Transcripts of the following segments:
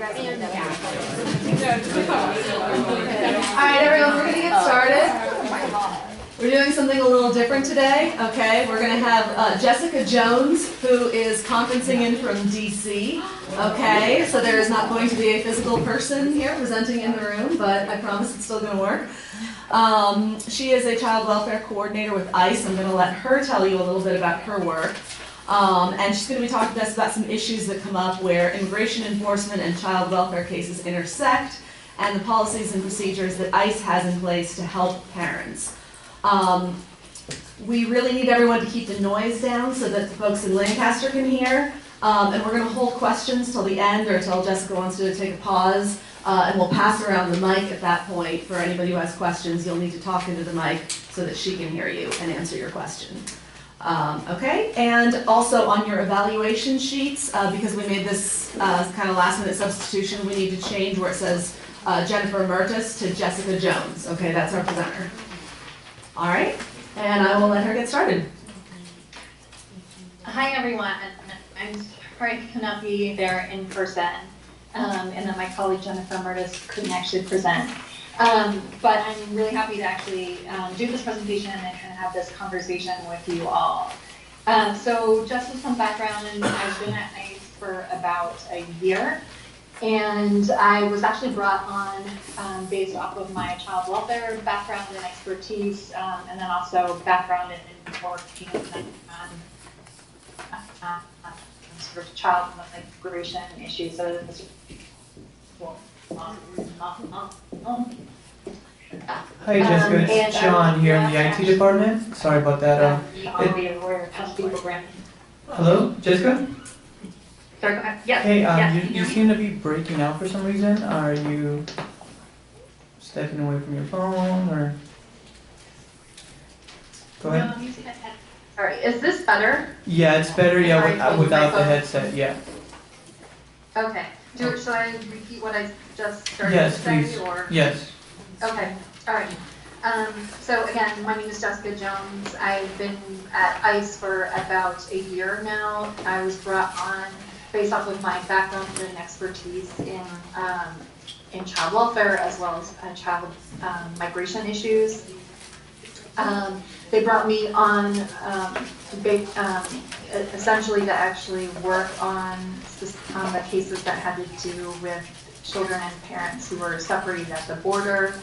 Alright everyone, we're going to get started. We're doing something a little different today, okay? We're going to have Jessica Jones, who is conferencing in from DC, okay? So there is not going to be a physical person here presenting in the room, but I promise it's still going to work. She is a child welfare coordinator with ICE. I'm going to let her tell you a little bit about her work. And she's going to be talking to us about some issues that come up where immigration enforcement and child welfare cases intersect, and the policies and procedures that ICE has in place to help parents. We really need everyone to keep the noise down so that the folks in Lancaster can hear. And we're going to hold questions till the end or till Jessica wants to take a pause. And we'll pass around the mic at that point for anybody who has questions. You'll need to talk into the mic so that she can hear you and answer your question. Okay, and also on your evaluation sheets, because we made this kind of last minute substitution, we need to change where it says Jennifer Mertis to Jessica Jones. Okay, that's our presenter. All right, and I will let her get started. Hi everyone, I'm sorry I could not be there in person, and then my colleague Jennifer Mertis couldn't actually present. But I'm really happy to actually do this presentation and have this conversation with you all. So just with some background, I've been at ICE for about a year, and I was actually brought on based off of my child welfare background and expertise, and then also background in working on sort of child migration issues. So Hi Jessica, it's John here in the IT department. Sorry about that. Hello, Jessica? Sorry, go ahead. Yes. Hey, you seem to be breaking out for some reason. Are you stepping away from your phone or? Go ahead. No, sorry, is this better? Yeah, it's better. Yeah, without the headset. Yeah. Okay. Should I repeat what I just started to say? Yes, please. Or? Yes. Okay, all right. So again, my name is Jessica Jones. I've been at ICE for about a year now. I was brought on based off of my background and expertise in child welfare as well as child migration issues. They brought me on essentially to actually work on the cases that had to do with children and parents who were separated at the border.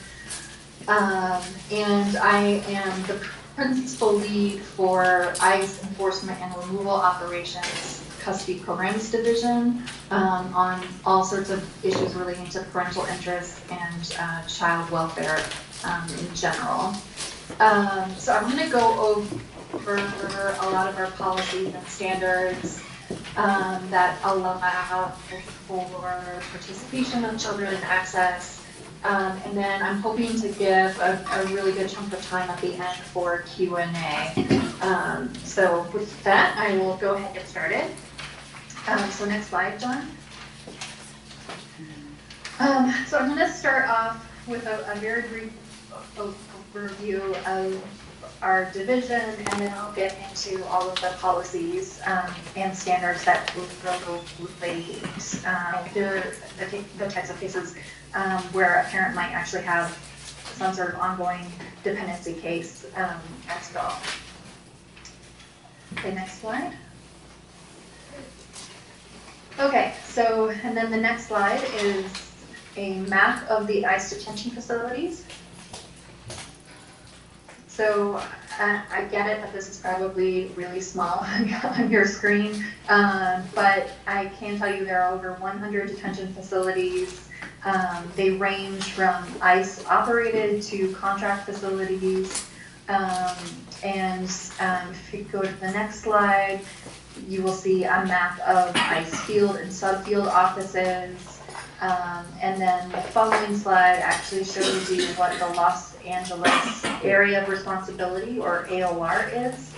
And I am the principal lead for ICE Enforcement and Removal Operations Custody Programs Division on all sorts of issues relating to parental interests and child welfare in general. So I'm going to go over a lot of our policies and standards that allow for participation of children and access. And then I'm hoping to give a really good chunk of time at the end for Q&A. So with that, I will go ahead and get started. So next slide, John. So I'm going to start off with a very brief overview of our division, and then I'll get into all of the policies and standards that relate to the types of cases where a parent might actually have some sort of ongoing dependency case as well. Okay, next slide. Okay, so, and then the next slide is a map of the ICE detention facilities. So I get it that this is probably really small on your screen, but I can tell you there are over 100 detention facilities. They range from ICE operated to contract facilities. And if you go to the next slide, you will see a map of ICE field and subfield offices. And then the following slide actually shows you what the Los Angeles Area of Responsibility, or AOR, is.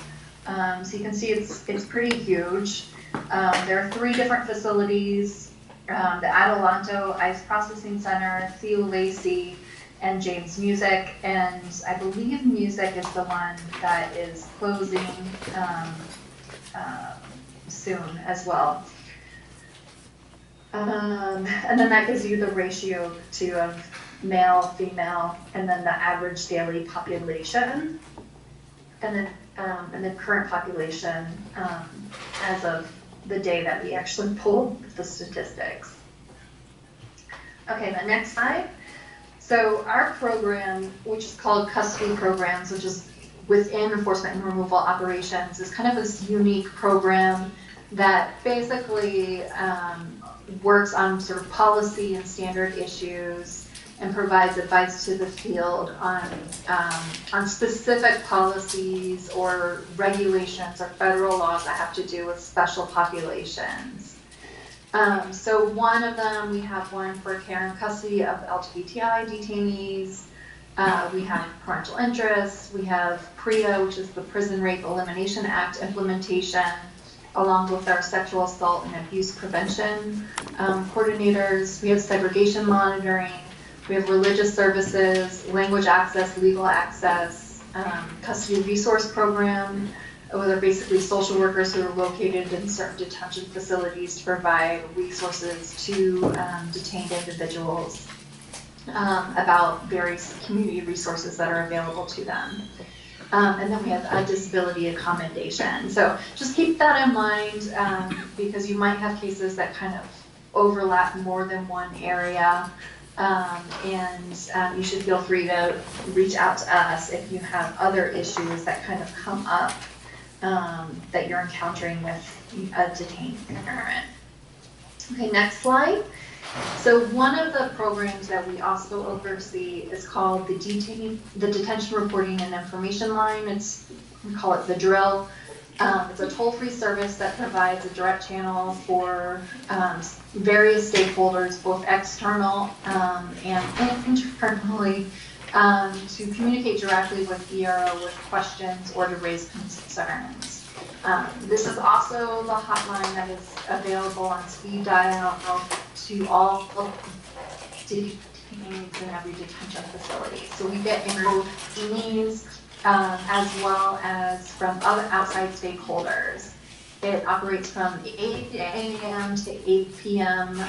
So you can see it's pretty huge. There are 3 different facilities, the Adelanto ICE Processing Center, Theo Lacey, and James Music. And I believe Music is the one that is closing soon as well. And then that gives you the ratio too of male, female, and then the average daily population, and then current population as of the day that we actually pulled the statistics. Okay, the next slide. So our program, which is called custody programs, which is within enforcement and removal operations, is kind of this unique program that basically works on sort of policy and standard issues and provides advice to the field on specific policies or regulations or federal laws that have to do with special populations. So one of them, we have one for care and custody of LGBTI detainees. We have parental interests. We have PREA, which is the Prison Rape Elimination Act implementation, along with our sexual assault and abuse prevention coordinators. We have segregation monitoring. We have religious services, language access, legal access, custody resource program, where they're basically social workers who are located in certain detention facilities to provide resources to detained individuals about various community resources that are available to them. And then we have a disability accommodation. So just keep that in mind because you might have cases that kind of overlap more than one area. And you should feel free to reach out to us if you have other issues that kind of come up that you're encountering with a detained parent. Okay, next slide. So one of the programs that we also oversee is called the Detention Reporting and Information Line. We call it the DRIL. It's a toll-free service that provides a direct channel for various stakeholders, both external and internally, to communicate directly with ERO with questions or to raise concerns. This is also the hotline that is available on speed dial to all detainees in every detention facility. So we get info from detainees as well as from other outside stakeholders. It operates from 8 a.m. to 8 p.m.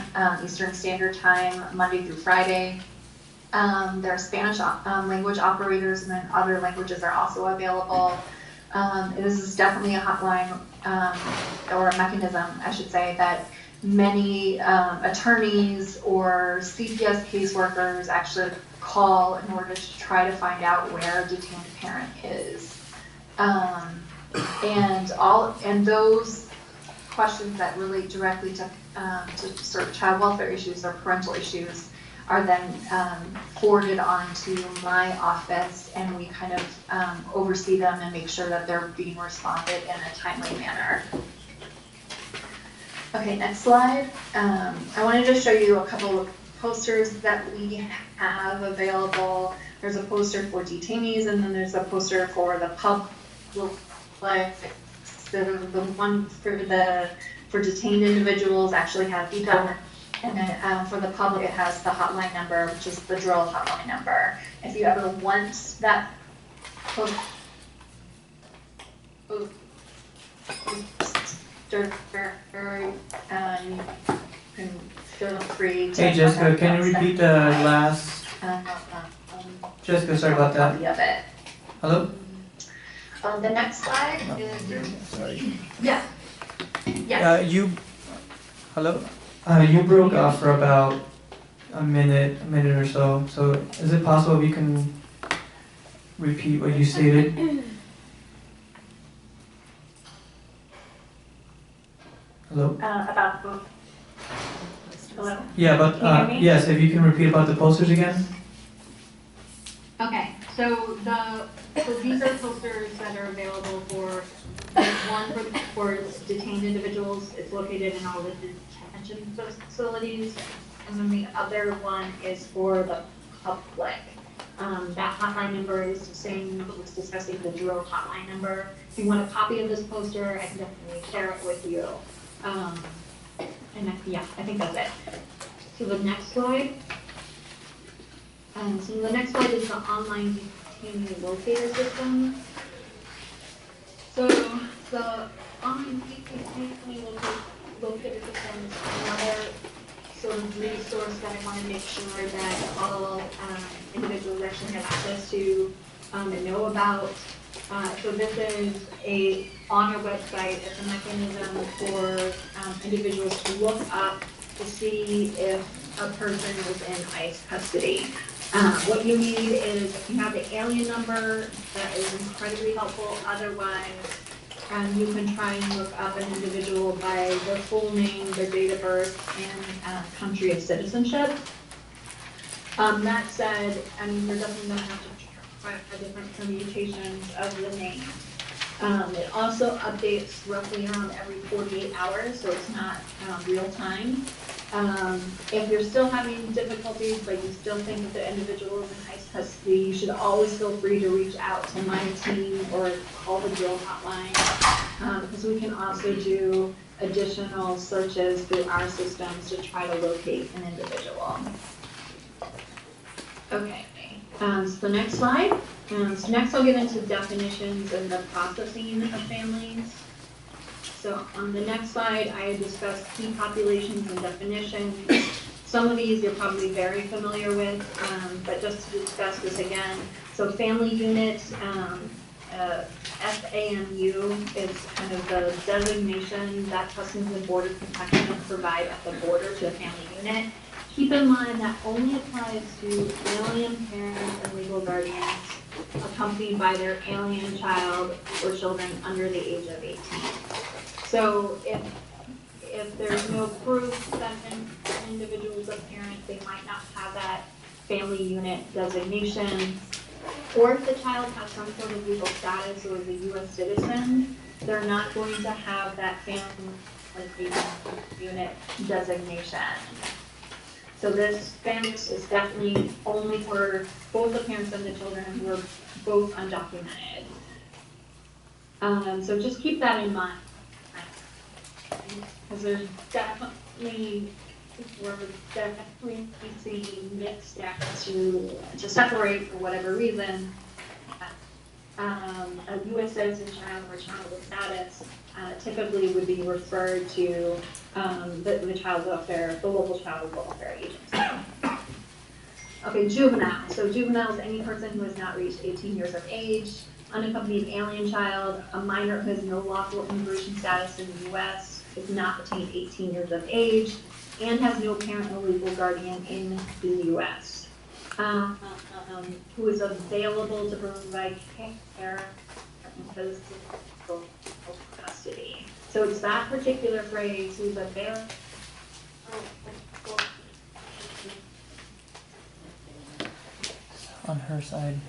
Eastern Standard Time, Monday through Friday. There are Spanish language operators, and then other languages are also available. This is definitely a hotline or a mechanism, I should say, that many attorneys or CPS caseworkers actually call in order to try to find out where a detained parent is. And those questions that relate directly to sort of child welfare issues or parental issues are then forwarded on to my office, and we kind of oversee them and make sure that they're being responded in a timely manner. Okay, next slide. I wanted to show you a couple of posters that we have available. There's a poster for detainees, and then there's a poster for the public. The one for detained individuals actually has detail, and then for the public it has the hotline number, which is the DRIL hotline number. If you ever want that poster, you can feel free to. Hey Jessica, can you repeat the last? Jessica, sorry about that. Copy of it. Hello? The next slide is. Sorry. Yeah. Yes. Hello? You broke off for about a minute or so. So is it possible you can repeat what you stated? Hello? About the. Hello? Yeah, but Can you hear me? yes, if you can repeat about the posters again. Okay, so these are posters that are available for one for detained individuals. It's located in all the detention facilities, and then the other one is for the public. That hotline number is the same as was discussing the DRIL hotline number. If you want a copy of this poster, I can definitely share it with you. I think that's it. So the next slide. So the next slide is the online detainee locator system. So the online detainee locator system is another sort of resource that I want to make sure that all individuals actually have access to and know about. So this is on our website, it's a mechanism for individuals to look up to see if a person is in ICE custody. What you need is, you have the alien number, that is incredibly helpful. Otherwise, you can try and look up an individual by their full name, their date of birth, and country of citizenship. That said, I mean, you're definitely going to have to try different permutations of the name. It also updates roughly around every 48 hours, so it's not real time. If you're still having difficulties, but you still think that the individual is in ICE custody, you should always feel free to reach out to my team or call the jail hotline, because we can also do additional searches through our systems to try to locate an individual. Okay, so the next slide. So next I'll get into definitions and the processing of families. So on the next slide, I had discussed key populations and definitions. Some of these you're probably very familiar with, but just to discuss this again. So family unit, FAMU is kind of the designation that Customs and Border Protection provide at the border to a family unit. Keep in mind that only applies to alien parents and legal guardians accompanied by their alien child or children under the age of 18. So if there's no proof that an individual is a parent, they might not have that family unit designation. Or if the child has some sort of legal status or is a U.S. citizen, they're not going to have that family unit designation. So this family is definitely only for both the parents and the children who are both undocumented. So just keep that in mind, because there's definitely, we're definitely seeing mixed status to separate for whatever reason. A U.S. citizen child or child with status typically would be referred to the child welfare, the local child welfare agency. Okay, juvenile. So juvenile is any person who has not reached 18 years of age, unaccompanied alien child, a minor who has no lawful immigration status in the U.S., has not attained 18 years of age, and has no parent or legal guardian in the U.S. Who is available to provide care in physical custody. So it's that particular phrase, who's available On her side.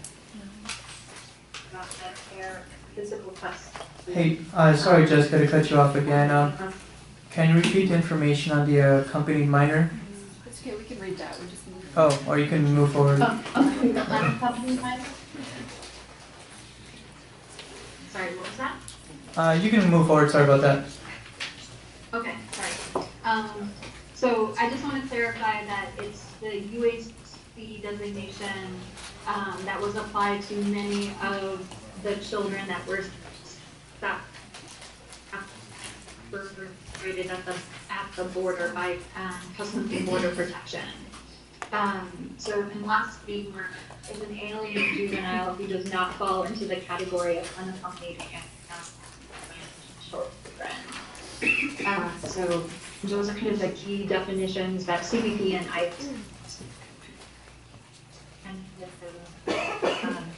about that care, physical custody. Hey, sorry Jessica to cut you off again. Can you repeat the information on the accompanied minor? It's okay, we can read that, we just need. Oh, or you can move forward. Okay, the unaccompanied minor? Sorry, what was that? You can move forward, sorry about that. Okay, sorry. So I just want to clarify that it's the UAC designation that was applied to many of the children that were rated at the border by Customs and Border Protection. So unless we were is an alien juvenile who does not fall into the category of unaccompanied children. So those are kind of the key definitions that CBP and ICE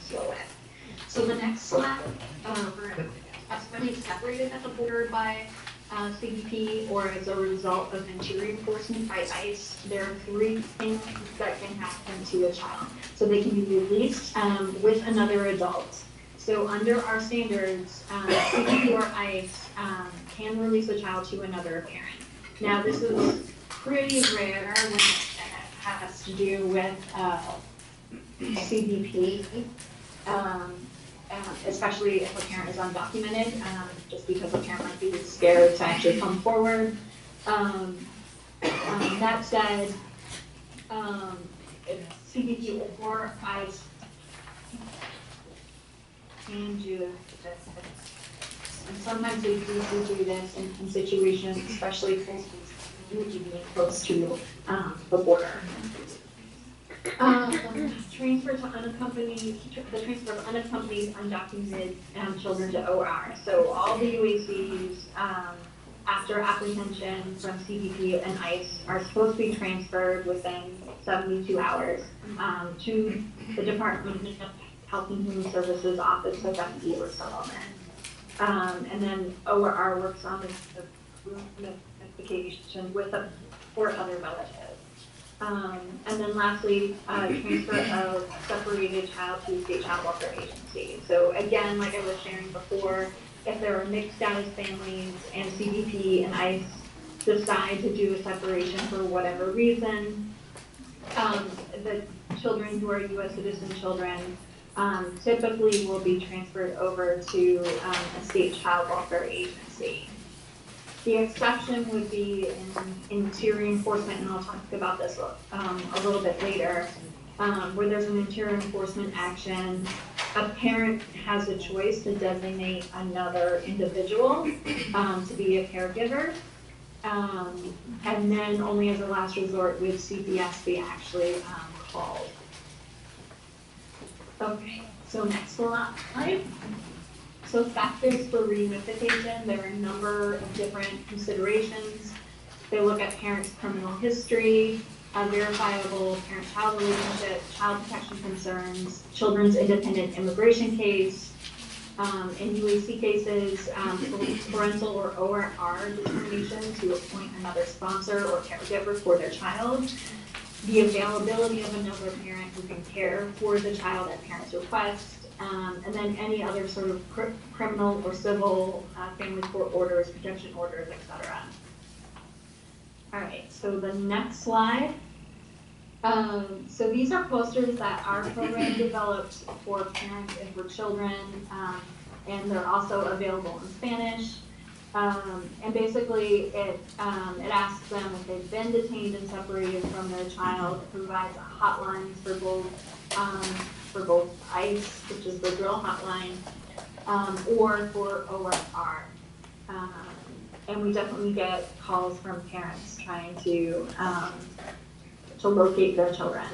deal with. So the next slide, that's really separated at the border by CBP or as a result of interior enforcement by ICE. There are three things that can happen to a child. So they can be released with another adult. So under our standards, CBP or ICE can release a child to another parent. Now this is pretty rare when it has to do with CBP, especially if a parent is undocumented, just because a parent might be scared to actually come forward. That said, if CBP or ICE can do this, and sometimes they do this in situations, especially you would be being close to the border. Transfer to unaccompanied, the transfer of unaccompanied, undocumented children to OR. So all the UACs, after apprehension from CBP and ICE, are supposed to be transferred within 72 hours to the Department of Health and Human Services Office of Refugee Resettlement. And then OR works on the reunification with a or other relatives. And then lastly, transfer of separated child to state child welfare agency. So again, like I was sharing before, if there are mixed status families and CBP and ICE decide to do a separation for whatever reason, the children who are U.S. citizen children typically will be transferred over to a state child welfare agency. The exception would be in interior enforcement, and I'll talk about this a little bit later, where there's an interior enforcement action. A parent has a choice to designate another individual to be a caregiver, and then only as a last resort would CPS be actually called. Okay, so next slide. So factors for reunification, there are a number of different considerations. They look at parents' criminal history, a verifiable parent-child relationship, child protection concerns, children's independent immigration case, in UAC cases, parental or OR determination to appoint another sponsor or caregiver for their child, the availability of another parent who can care for the child at parent's request, and then any other sort of criminal or civil family court orders, protection orders, etc. All right, so the next slide. So these are posters that our program developed for parents and for children, and they're also available in Spanish. And basically, it asks them if they've been detained and separated from their child. It provides hotlines for both ICE, which is the drill hotline, or for ORR. And we definitely get calls from parents trying to locate their children.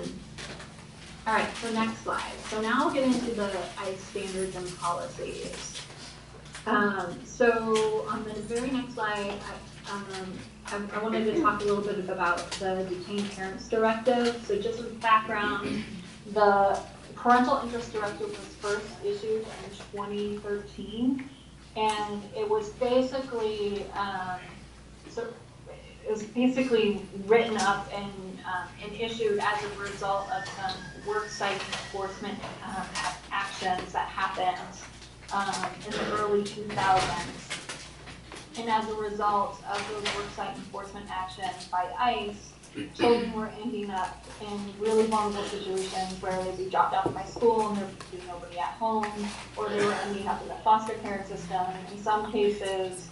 All right, so next slide. So now I'll get into the ICE standards and policies. So on the very next slide, I wanted to talk a little bit about the Detained Parents Directive. So just as background, the Parental Interest Directive was first issued in 2013, and it was basically written up and issued as a result of some worksite enforcement actions that happened in the early 2000s. And as a result of those worksite enforcement actions by ICE, children were ending up in really vulnerable situations where they'd be dropped off by school and there'd be nobody at home, or they were ending up in the foster care system. In some cases,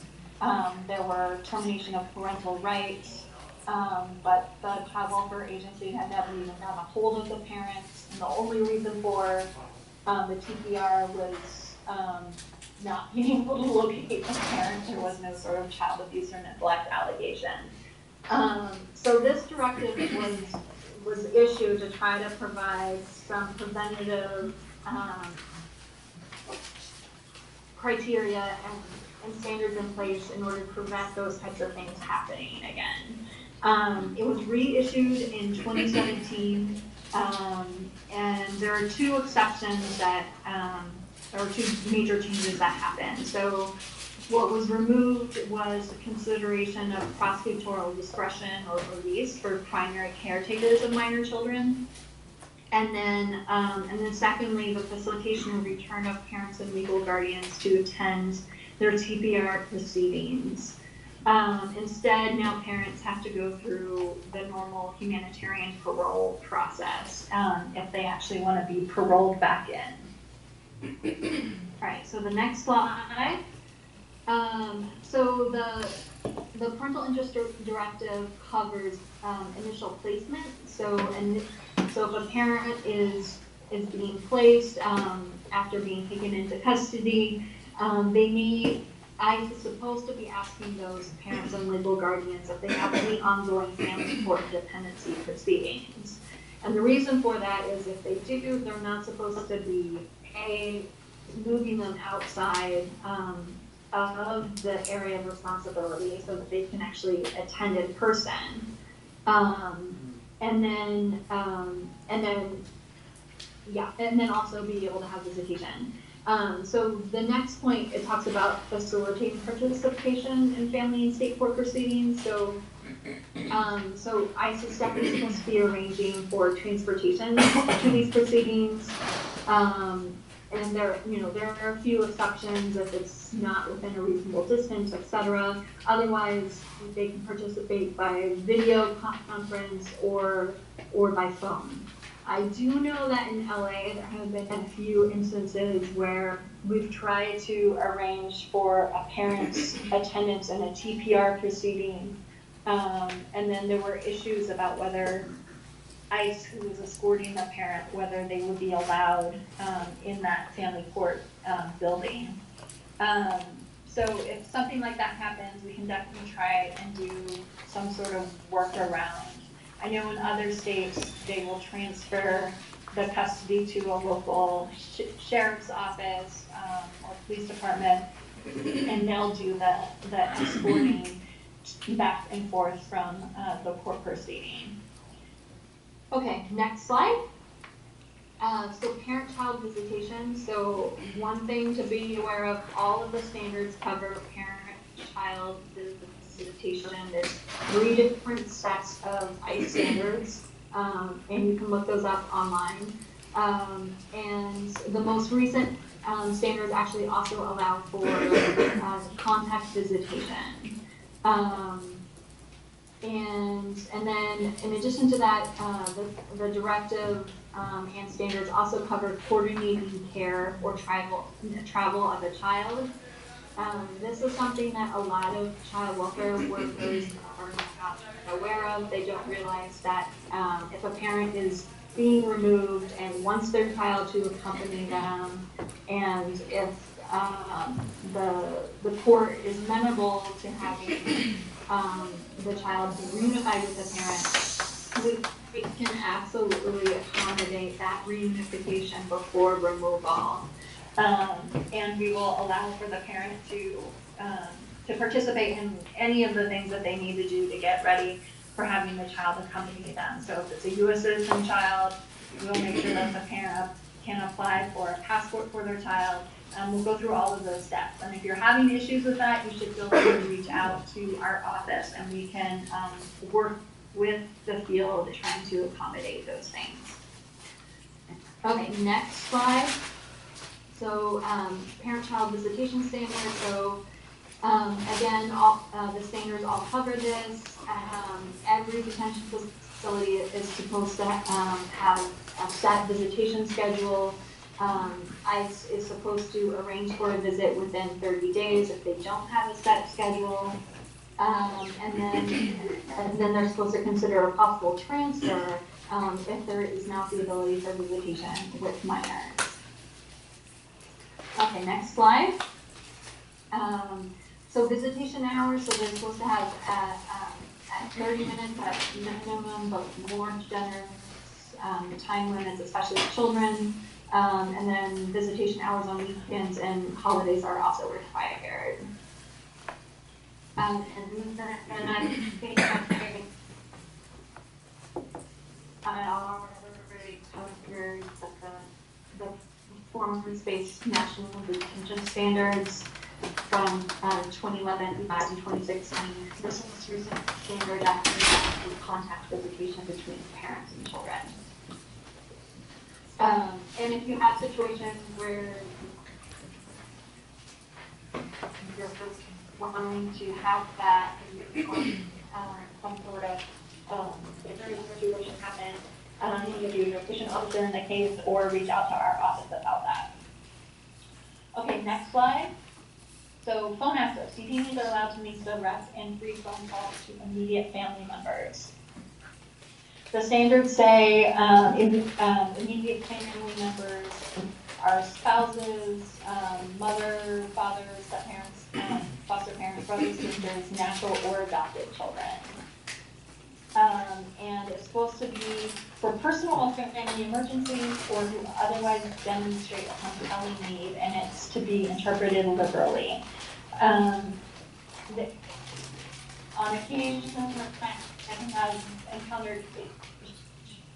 there were termination of parental rights, but the child welfare agency had never even gotten a hold of the parents, and the only reason for the TPR was not being able to locate the parents. There was no sort of child abuse or neglect allegation. So this directive was issued to try to provide some preventative criteria and standards in place in order to prevent those types of things happening again. It was reissued in 2017, and there are two exceptions that, or two major changes that happened. So what was removed was the consideration of prosecutorial discretion or release for primary caretakers of minor children. And then secondly, the facilitation and return of parents and legal guardians to attend their TPR proceedings. Instead, now parents have to go through the normal humanitarian parole process if they actually want to be paroled back in. All right, so the next slide. So the Parental Interest Directive covers initial placement. So if a parent is being placed after being taken into custody, they may ICE is supposed to be asking those parents and legal guardians if they have any ongoing family court dependency proceedings. And the reason for that is if they do, they're not supposed to be moving them outside of the area of responsibility so that they can actually attend in person. And then also be able to have visitation. So the next point, it talks about facilitating participation in family and state court proceedings. So ICE is definitely supposed to be arranging for transportation to these proceedings. And there are a few exceptions if it's not within a reasonable distance, etc. Otherwise, they can participate by video conference or by phone. I do know that in LA, there have been a few instances where we've tried to arrange for a parent's attendance in a TPR proceeding, and then there were issues about whether ICE, who was escorting the parent, whether they would be allowed in that family court building. So if something like that happens, we can definitely try and do some sort of workaround. I know in other states, they will transfer the custody to a local sheriff's office or police department, and they'll do the escorting back and forth from the court proceeding. Okay, next slide. So parent-child visitation. So one thing to be aware of, all of the standards cover parent-child visitation. There's 3 different sets of ICE standards, and you can look those up online. And the most recent standards actually also allow for contact visitation. And then in addition to that, the directive and standards also cover coordinating care or travel of a child. This is something that a lot of child welfare workers are not aware of. They don't realize that if a parent is being removed and wants their child to accompany them, and if the court is amenable to having the child be reunified with the parent, we can absolutely accommodate that reunification before removal. And we will allow for the parent to participate in any of the things that they need to do to get ready for having the child accompany them. So if it's a U.S. citizen child, we'll make sure that the parent can apply for a passport for their child. We'll go through all of those steps. And if you're having issues with that, you should feel free to reach out to our office, and we can work with the field trying to accommodate those things. Okay, next slide. So parent-child visitation standards. So again, the standards all cover this. Every detention facility is supposed to have a set visitation schedule. ICE is supposed to arrange for a visit within 30 days if they don't have a set schedule. And then they're supposed to consider a possible transfer if there is not the ability for visitation with minors. Okay, next slide. So visitation hours, so they're supposed to have at 30 minutes at minimum, but more generous time limits, especially with children. And then visitation hours on weekends and holidays are also required. And I think I already covered the performance-based national detention standards from 2011 and 2016. This most recent standard actually has the contact visitation between parents and children. And if you have situations where you're wanting to have that, some sort of if there is a situation happen, you can do your patient officer in the case or reach out to our office about that. Okay, next slide. So phone access. Detainees are allowed to make direct and free phone calls to immediate family members. The standards say immediate family members are spouses, mother, father, step-parents, foster parents, brothers, sisters, natural or adopted children. And it's supposed to be for personal or family emergencies or who otherwise demonstrate a compelling need, and it's to be interpreted liberally. On occasion, I have encountered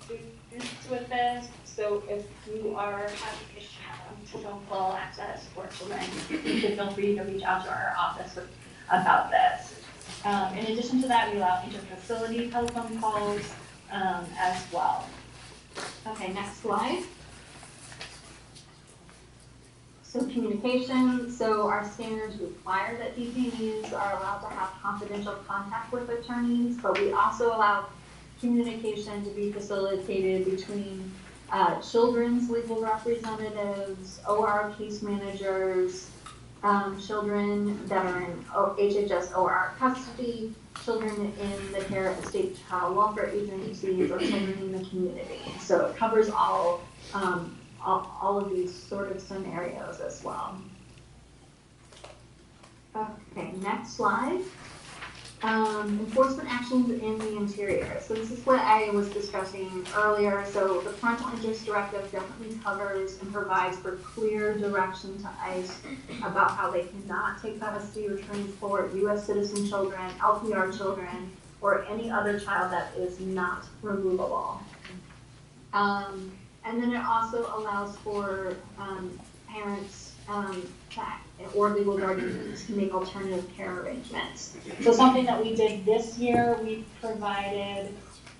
issues with this, so if you are having issues to full access for children, you should feel free to reach out to our office about this. In addition to that, we allow inter-facility telephone calls as well. Okay, next slide. So communication, so our standards require that detainees are allowed to have confidential contact with attorneys, but we also allow communication to be facilitated between children's legal representatives, OR case managers, children that are in HHS OR custody, children in the care of state child welfare agencies, or children in the community. So it covers all of these sort of scenarios as well. Okay, next slide. Enforcement actions in the interior. So this is what I was discussing earlier. So the parental interest directive definitely covers and provides for clear direction to ICE about how they cannot take custody or transport U.S. citizen children, LPR children, or any other child that is not removable. And then it also allows for parents or legal guardians to make alternative care arrangements. So something that we did this year, we provided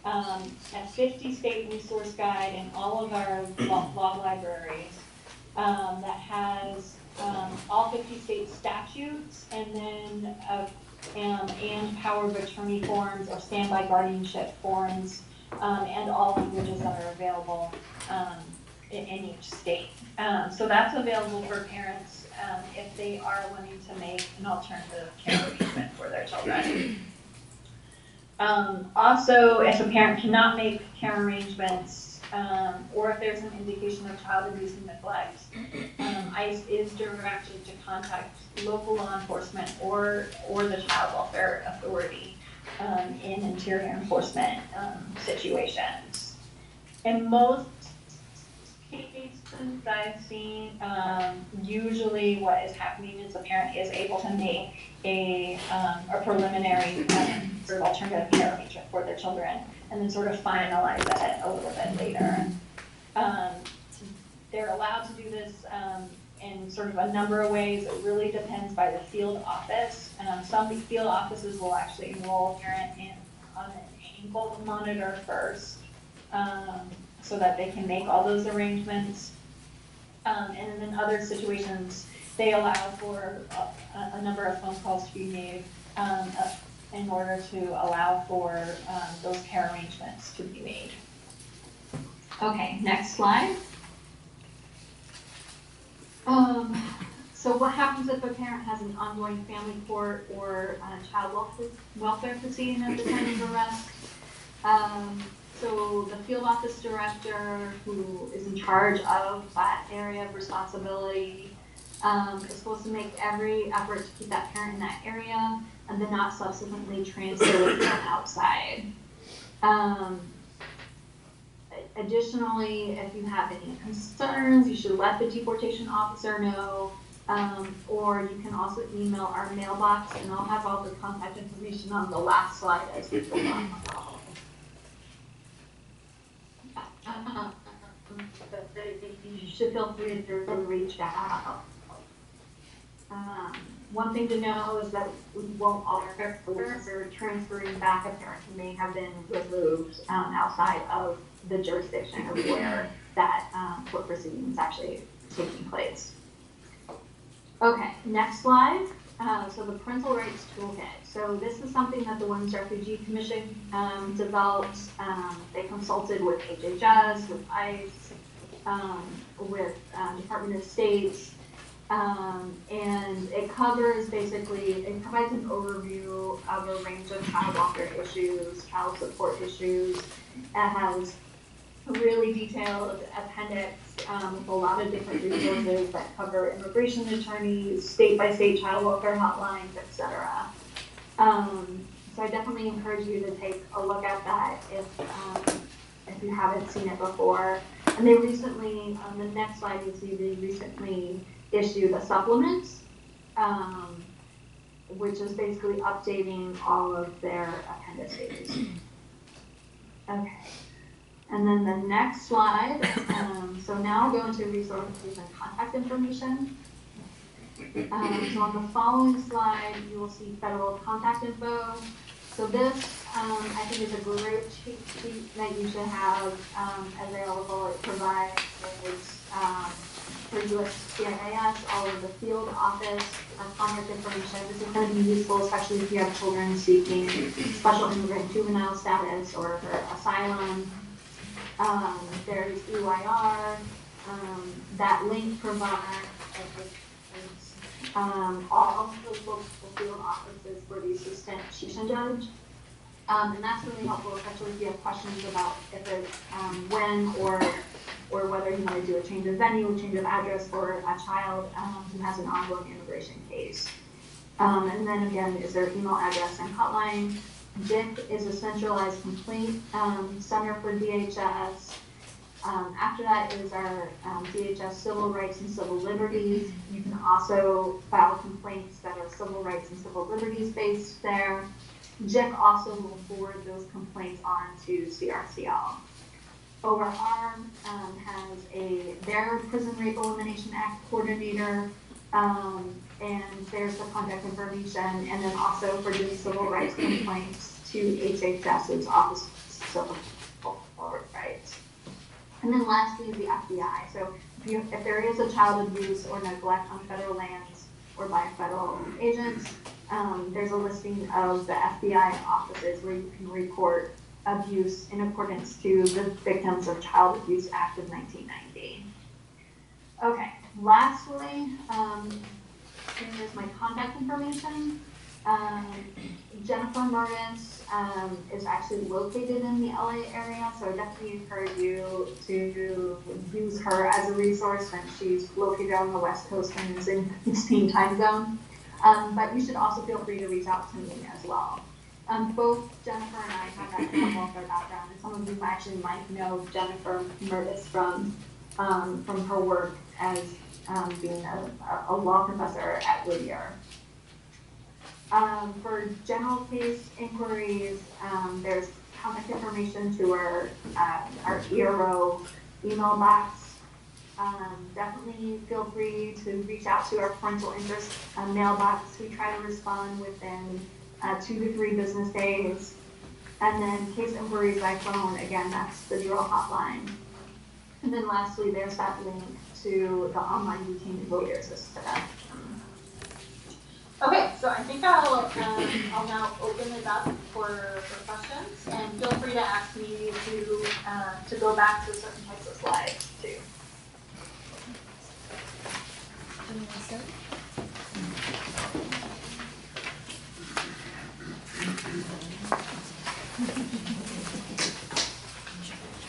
a 50-state resource guide in all of our law libraries that has all 50 state statutes and then and power of attorney forms or standby guardianship forms and all languages that are available in each state. So that's available for parents if they are wanting to make an alternative care arrangement for their children. Also, if a parent cannot make care arrangements or if there's an indication of child abuse and neglect, ICE is directed to contact local law enforcement or the child welfare authority in interior enforcement situations. In most cases I've seen, usually what is happening is the parent is able to make a preliminary sort of alternative care arrangement for their children and then sort of finalize that a little bit later. They're allowed to do this in sort of a number of ways. It really depends by the field office. Some field offices will actually enroll a parent on an ankle monitor first so that they can make all those arrangements. And then other situations, they allow for a number of phone calls to be made in order to allow for those care arrangements to be made. Okay, next slide. So what happens if a parent has an ongoing family court or child welfare proceeding at the time of arrest? So the field office director, who is in charge of that area of responsibility, is supposed to make every effort to keep that parent in that area and then not subsequently transfer the parent outside. Additionally, if you have any concerns, you should let the deportation officer know, or you can also email our mailbox, and I'll have all the contact information on the last slide as we go on. You should feel free to reach out. One thing to know is that we won't alter transferring back a parent who may have been removed outside of the jurisdiction of where that court proceeding is actually taking place. Okay, next slide. So the parental rights toolkit. So this is something that the Women's Refugee Commission developed. They consulted with HHS, with ICE, with Department of State, and it covers basically, it provides an overview of a range of child welfare issues, child support issues. It has really detailed appendix with a lot of different resources that cover immigration attorneys, state-by-state child welfare hotlines, etc. So I definitely encourage you to take a look at that if you haven't seen it before. And they recently, on the next slide, you see they recently issued a supplement, which is basically updating all of their appendices. Okay. And then the next slide, so now I'll go into resources and contact information. So on the following slide, you will see federal contact info. So this, I think, is a great cheat sheet that you should have available. It provides for USCIS, all of the field office contact information. This is going to be useful, especially if you have children seeking special immigrant juvenile status or asylum. There's EYR. That link provides all of the local field offices for the assistant chief judge. And that's really helpful, especially if you have questions about if it's when or whether you want to do a change of venue, change of address for a child who has an ongoing immigration case. And then again, is their email address and hotline. JIC is a centralized complaint center for DHS. After that is our DHS civil rights and civil liberties. You can also file complaints that are civil rights and civil liberties based there. JIC also will forward those complaints on to CRCL. ORR has their Prison Rape Elimination Act coordinator, and there's the contact information, and then also for doing civil rights complaints to HHS's Office of Civil Rights. And then lastly is the FBI. So if there is a child abuse or neglect on federal lands or by federal agents, there's a listing of the FBI offices where you can report abuse in accordance to the Victims of Child Abuse Act of 1990. Okay, lastly, here's my contact information. Jennifer Mertens is actually located in the LA area, so I definitely encourage you to use her as a resource since she's located on the West Coast and is in the same time zone. But you should also feel free to reach out to me as well. Both Jennifer and I have that child welfare background, and some of you actually might know Jennifer Mertens from her work as being a law professor at Whittier. For general case inquiries, there's contact information to our ERO email box. Definitely feel free to reach out to our parental interest mailbox. We try to respond within 2 to 3 business days. And then case inquiries by phone, again, that's the drill hotline. And then lastly, there's that link to the online detained voter system. Okay, so I think I'll now open it up for questions, and feel free to ask me to go back to certain types of slides too.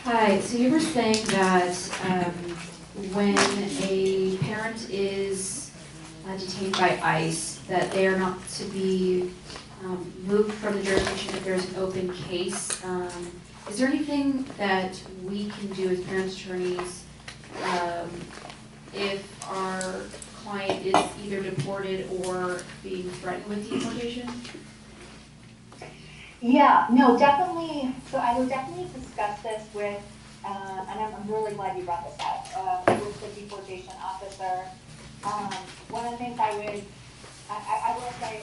Hi, so you were saying that when a parent is detained by ICE, that they are not to be moved from the jurisdiction if there's an open case. Is there anything that we can do as parents' attorneys if our client is either deported or being threatened with deportation? Yeah, no, definitely. So I would definitely discuss this with, and I'm really glad you brought this up, with the deportation officer. One of the things I will say,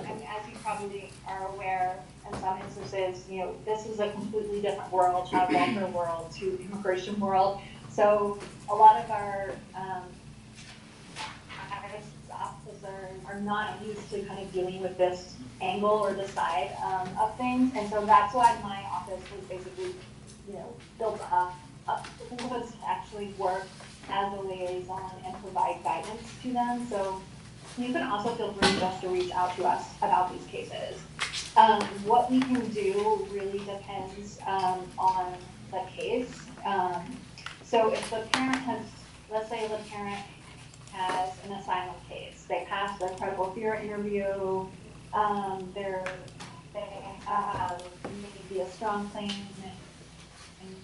and as you probably are aware, in some instances, this is a completely different world, child welfare world to immigration world. So a lot of our officers are not used to kind of dealing with this angle or this side of things, and so that's why my office was basically, built up was to actually work as a liaison and provide guidance to them. So you can also feel free just to reach out to us about these cases. What we can do really depends on the case. So if the parent has, let's say the parent has an asylum case, they pass the credible fear interview, they have maybe a strong claim in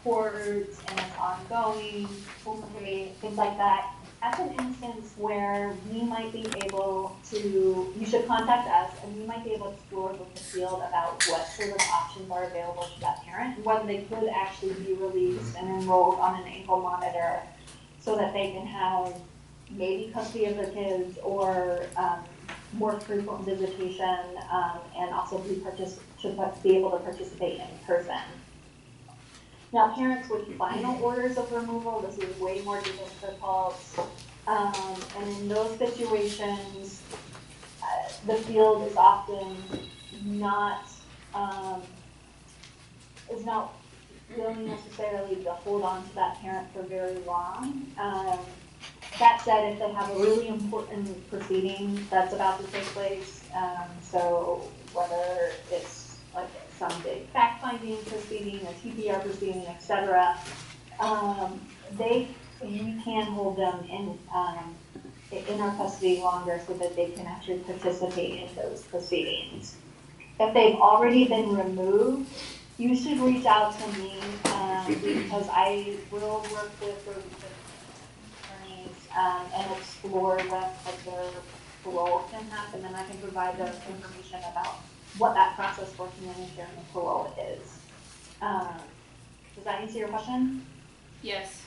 courts and it's ongoing, hopefully, things like that. That's an instance where we might be able to, you should contact us and we might be able to explore with the field about what sort of options are available to that parent, and whether they could actually be released and enrolled on an ankle monitor so that they can have maybe custody of their kids or more frequent visitation and also be able to participate in person. Now, parents with final orders of removal, this is way more difficult. And in those situations, the field is often not willing necessarily to hold on to that parent for very long. That said, if they have a really important proceeding that's about to take place, so whether it's like some big fact-finding proceeding, a TPR proceeding, etc., we can hold them in our custody longer so that they can actually participate in those proceedings. If they've already been removed, you should reach out to me because I will work with the attorneys and explore what their parole can happen, and I can provide the information about what that process for humanitarian parole is. Does that answer your question? Yes.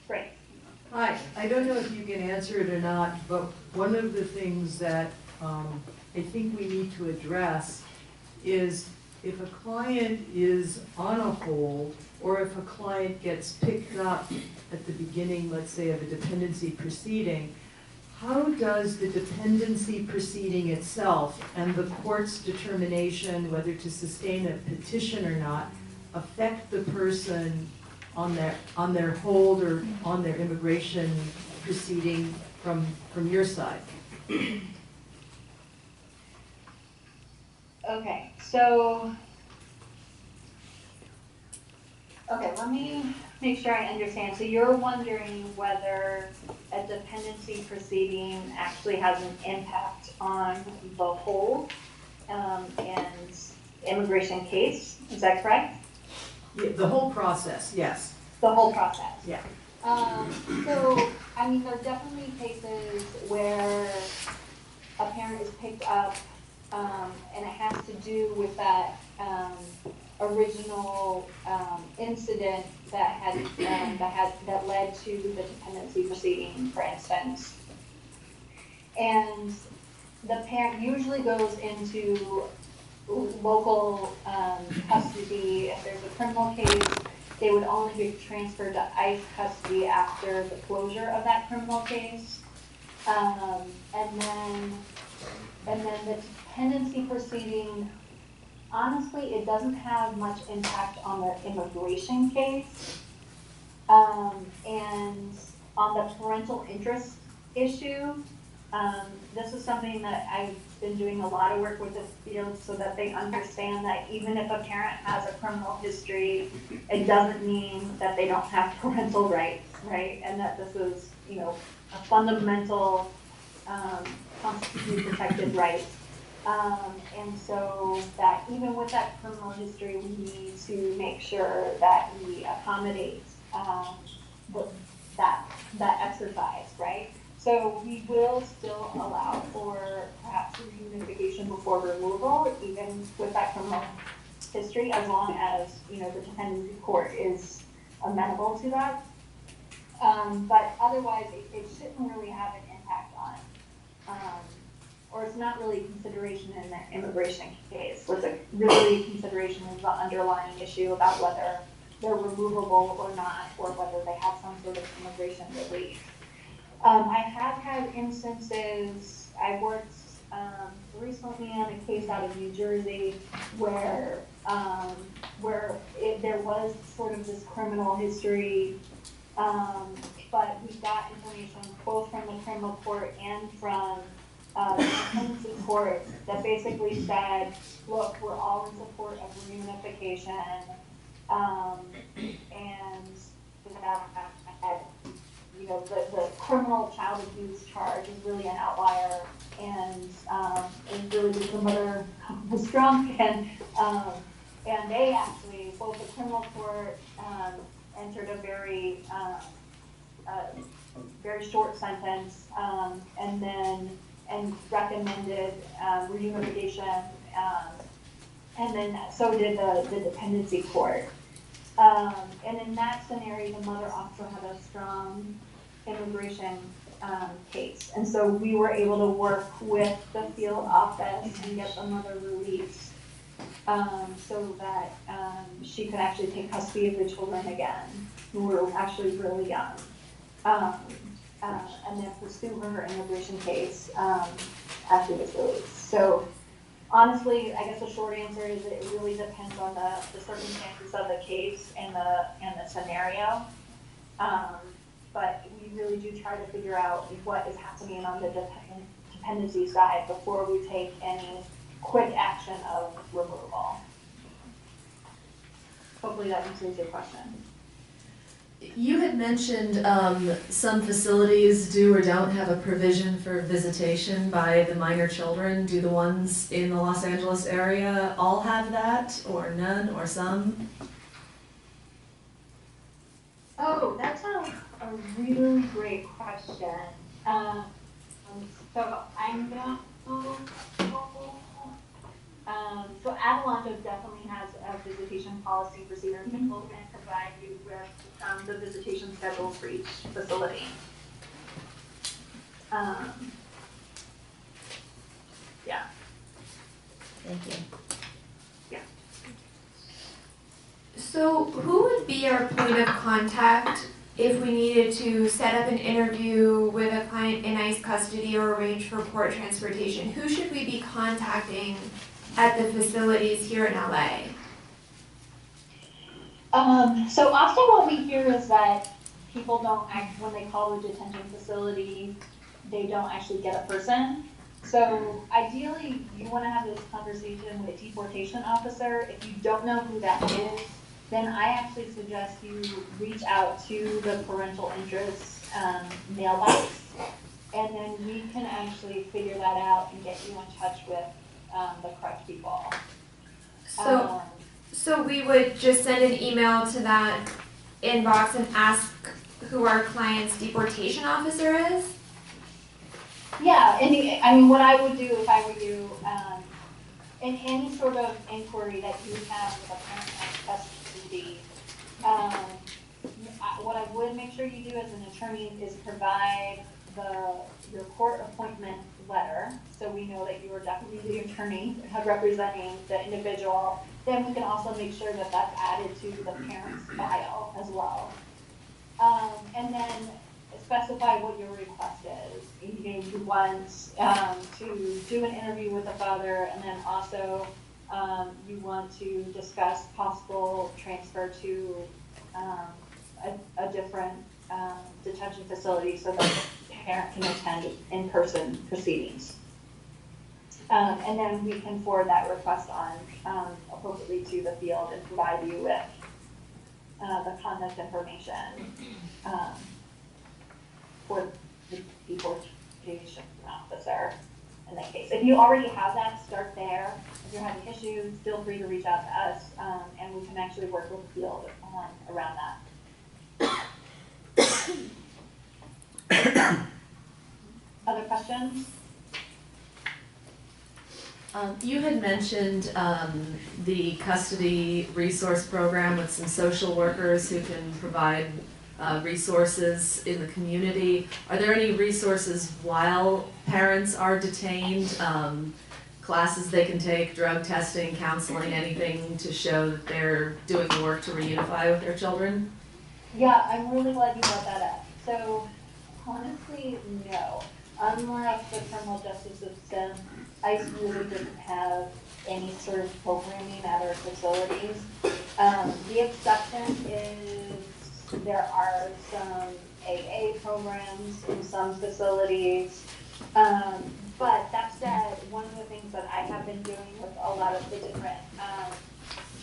Great. Hi, I don't know if you can answer it or not, but one of the things that I think we need to address is if a client is on a hold, or if a client gets picked up at the beginning, let's say, of a dependency proceeding, how does the dependency proceeding itself and the court's determination whether to sustain a petition or not affect the person on their hold or on their immigration proceeding from your side? Okay, so, let me make sure I understand. So you're wondering whether a dependency proceeding actually has an impact on the hold and immigration case, is that correct? Yeah, the whole process, yes. The whole process? Yeah. So, I mean, there are definitely cases where a parent is picked up and it has to do with that original incident that led to the dependency proceeding, for instance. And the parent usually goes into local custody. If there's a criminal case, they would only be transferred to ICE custody after the closure of that criminal case. And then the dependency proceeding, honestly, it doesn't have much impact on the immigration case. And on the parental interest issue, this is something that I've been doing a lot of work with the field so that they understand that even if a parent has a criminal history, it doesn't mean that they don't have parental rights, right? And that this is, a fundamental constitutionally protected right. And so that even with that criminal history, we need to make sure that we accommodate that exercise, right? So we will still allow for perhaps reunification before removal, even with that criminal history, as long as, the dependency court is amenable to that. But otherwise, it shouldn't really have an impact on, or it's not really consideration in the immigration case. What's really consideration is the underlying issue about whether they're removable or not, or whether they have some sort of immigration relief. I have had instances, I worked recently on a case out of New Jersey where there was sort of this criminal history, but we got information both from the criminal court and from the dependency court that basically said, look, we're all in support of reunification, and criminal child abuse charge is really an outlier, and really because the mother was drunk, and they actually, both the criminal court entered a very short sentence, and recommended reunification, and then so did the dependency court. And in that scenario, the mother also had a strong immigration case, and so we were able to work with the field office and get the mother released, so that she could actually take custody of the children again, who were actually really young, and then pursue her immigration case after this release. So honestly, I guess the short answer is it really depends on the circumstances of the case and the scenario. But we really do try to figure out what is happening on the dependency side before we take any quick action of removal. Hopefully that answers your question. You had mentioned some facilities do or don't have a provision for visitation by the minor children. Do the ones in the Los Angeles area all have that, or none, or some? Oh, that's a really great question. So I'm gonna. So Adelanto definitely has a visitation policy procedure, and we'll provide you with the visitation schedules for each facility. Yeah. Thank you. Yeah. So who would be our point of contact if we needed to set up an interview with a client in ICE custody or arrange for court transportation? Who should we be contacting at the facilities here in LA? So often what we hear is that people don't act, when they call the detention facility, they don't actually get a person. So ideally, you want to have this conversation with a deportation officer. If you don't know who that is, then I actually suggest you reach out to the parental interest mailbox, and then we can actually figure that out and get you in touch with the correct people. So we would just send an email to that inbox and ask who our client's deportation officer is? Yeah, and I mean, what I would do if I were you, in any sort of inquiry that you have with a parent and custody, what I would make sure you do as an attorney is provide your court appointment letter, so we know that you are definitely the attorney representing the individual. Then we can also make sure that that's added to the parent's file as well. And then specify what your request is. You want to do an interview with the father, and then also you want to discuss possible transfer to a different detention facility so that the parent can attend in-person proceedings. And then we can forward that request on appropriately to the field and provide you with the contact information for the deportation officer in that case. If you already have that, start there. If you're having issues, feel free to reach out to us, and we can actually work with the field around that. Other questions? You had mentioned the custody resource program with some social workers who can provide resources in the community. Are there any resources while parents are detained? Classes they can take, drug testing, counseling, anything to show that they're doing the work to reunify with their children? Yeah, I'm really glad you brought that up. So, honestly, no. Unlike the criminal justice system, ICE really doesn't have any sort of programming at our facilities. The exception is there are some AA programs in some facilities. But that said, one of the things that I have been doing with a lot of the different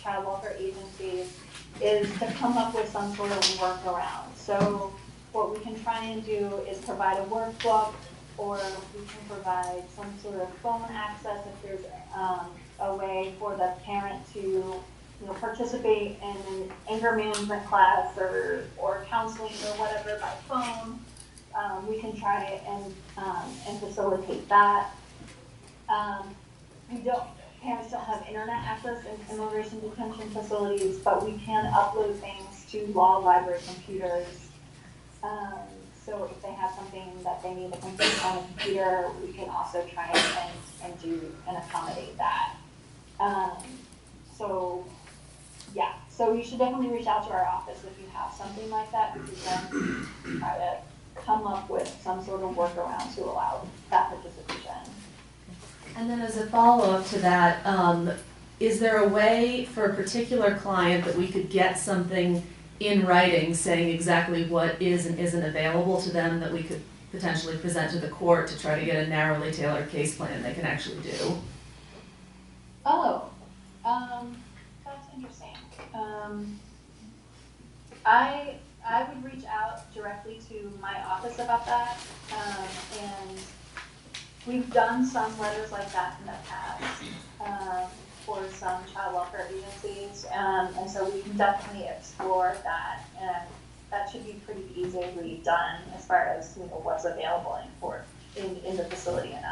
child welfare agencies is to come up with some sort of workaround. So what we can try and do is provide a workbook, or we can provide some sort of phone access if there's a way for the parent to participate in an anger management class or counseling or whatever by phone. We can try and facilitate that. Parents don't have internet access in immigration detention facilities, but we can upload things to law library computers. So if they have something that they need to complete on a computer, we can also try and do and accommodate that. So you should definitely reach out to our office if you have something like that, because then try to come up with some sort of workaround to allow that participation. And then as a follow-up to that, is there a way for a particular client that we could get something in writing saying exactly what is and isn't available to them that we could potentially present to the court to try to get a narrowly tailored case plan they can actually do? Oh, that's interesting. I would reach out directly to my office about that, and we've done some letters like that in the past for some child welfare agencies, and so we can definitely explore that, and that should be pretty easily done as far as what's available in the facility and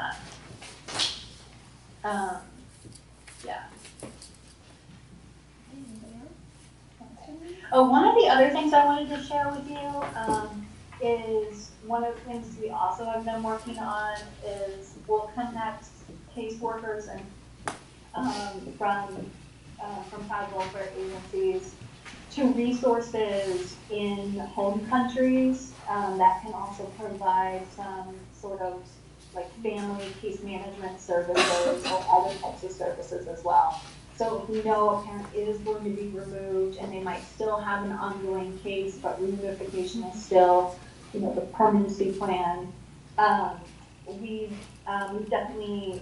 not. Yeah. Oh, one of the other things I wanted to share with you is one of the things we also have been working on is we'll connect caseworkers and from child welfare agencies to resources in home countries that can also provide some sort of like family case management services or other types of services as well. So if we know a parent is going to be removed and they might still have an ongoing case, but reunification is still, the permanency plan, we've definitely,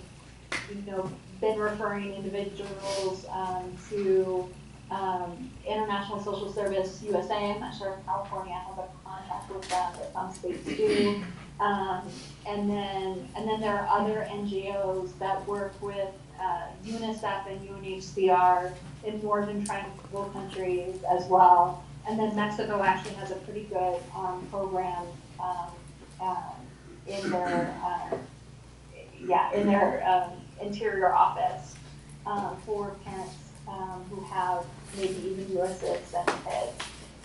been referring individuals to International Social Service USA. I'm not sure if California has a contact with them, but some states do. And then there are other NGOs that work with UNICEF and UNHCR in northern tribal countries as well. And then Mexico actually has a pretty good program in their interior office for parents who have maybe even U.S. citizen kids.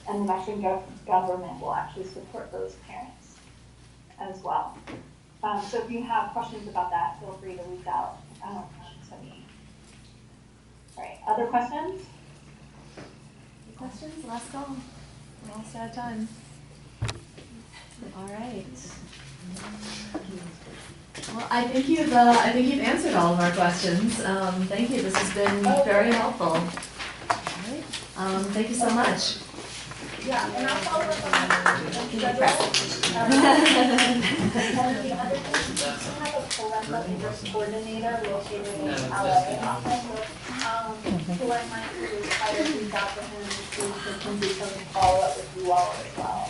And the Mexican government will actually support those parents as well. So if you have questions about that, feel free to reach out to me. All right, other questions? Questions? Last call. We're almost out of time. All right. Well, I think you've answered all of our questions. Thank you. This has been very helpful. All right. Thank you so much. Yeah, and I'll follow up on that. Thank you. One of the other things, we have a parental interest coordinator located in LA office. Who I might do is try to reach out to him to see if he can do some follow-up with you all as well.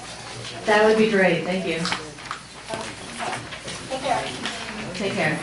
That would be great. Thank you. Take care. Take care.